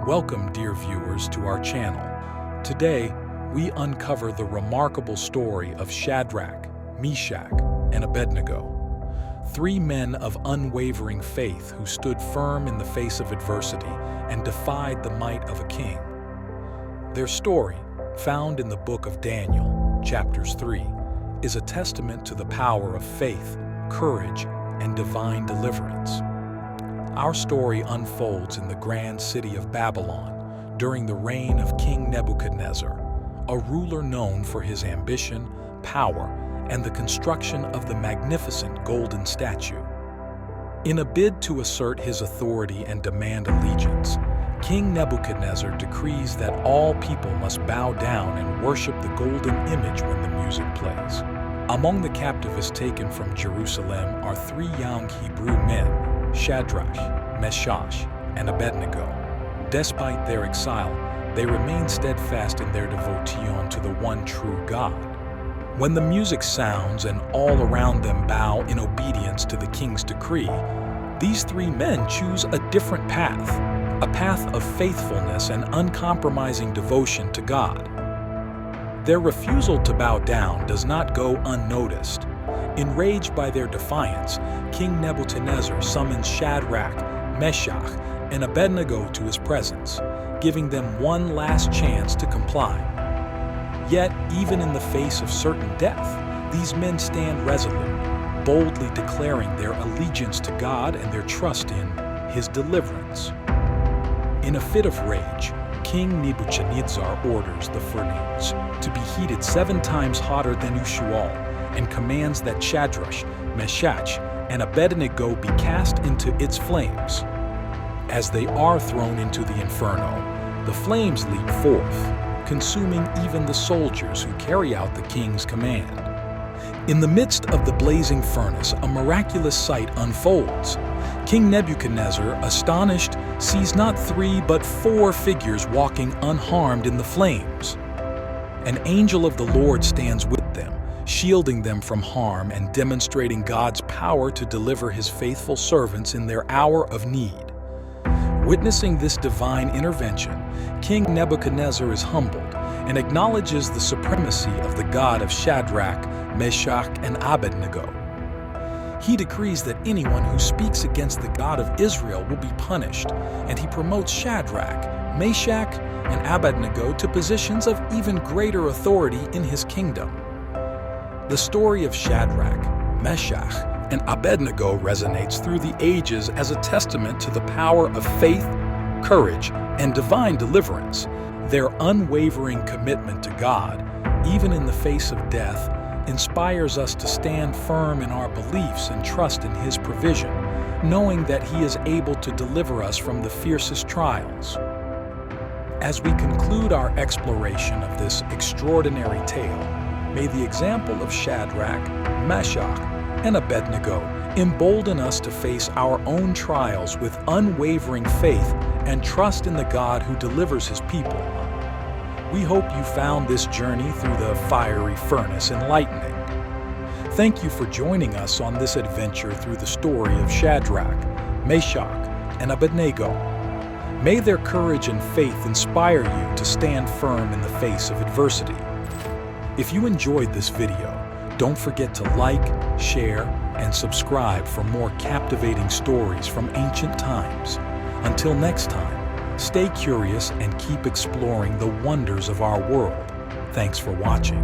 Welcome, dear viewers, to our channel. Today, we uncover the remarkable story of Shadrach, Meshach, and Abednego, three men of unwavering faith who stood firm in the face of adversity and defied the might of a king. Their story, found in the book of Daniel, chapters 3, is a testament to the power of faith, courage, and divine deliverance. Our story unfolds in the grand city of Babylon during the reign of King Nebuchadnezzar, a ruler known for his ambition, power, and the construction of the magnificent golden statue. In a bid to assert his authority and demand allegiance, King Nebuchadnezzar decrees that all people must bow down and worship the golden image when the music plays. Among the captives taken from Jerusalem are three young Hebrew men, Shadrach, Meshach, and Abednego. Despite their exile, they remain steadfast in their devotion to the one true God. When the music sounds and all around them bow in obedience to the king's decree, these three men choose a different path, a path of faithfulness and uncompromising devotion to God. Their refusal to bow down does not go unnoticed. Enraged by their defiance, King Nebuchadnezzar summons Shadrach, Meshach, and Abednego to his presence, giving them one last chance to comply. Yet, even in the face of certain death, these men stand resolute, boldly declaring their allegiance to God and their trust in His deliverance. In a fit of rage, King Nebuchadnezzar orders the furnace to be heated 7 times hotter than usual, and commands that Shadrach, Meshach, and Abednego be cast into its flames. As they are thrown into the inferno, the flames leap forth, consuming even the soldiers who carry out the king's command. In the midst of the blazing furnace, a miraculous sight unfolds. King Nebuchadnezzar, astonished, sees not 3 but 4 figures walking unharmed in the flames. An angel of the Lord stands with them, shielding them from harm and demonstrating God's power to deliver His faithful servants in their hour of need. Witnessing this divine intervention, King Nebuchadnezzar is humbled and acknowledges the supremacy of the God of Shadrach, Meshach, and Abednego. He decrees that anyone who speaks against the God of Israel will be punished, and he promotes Shadrach, Meshach, and Abednego to positions of even greater authority in his kingdom. The story of Shadrach, Meshach, and Abednego resonates through the ages as a testament to the power of faith, courage, and divine deliverance. Their unwavering commitment to God, even in the face of death, inspires us to stand firm in our beliefs and trust in His provision, knowing that He is able to deliver us from the fiercest trials. As we conclude our exploration of this extraordinary tale, may the example of Shadrach, Meshach, and Abednego embolden us to face our own trials with unwavering faith and trust in the God who delivers His people. We hope you found this journey through the fiery furnace enlightening. Thank you for joining us on this adventure through the story of Shadrach, Meshach, and Abednego. May their courage and faith inspire you to stand firm in the face of adversity. If you enjoyed this video, don't forget to like, share, and subscribe for more captivating stories from ancient times. Until next time, stay curious and keep exploring the wonders of our world. Thanks for watching.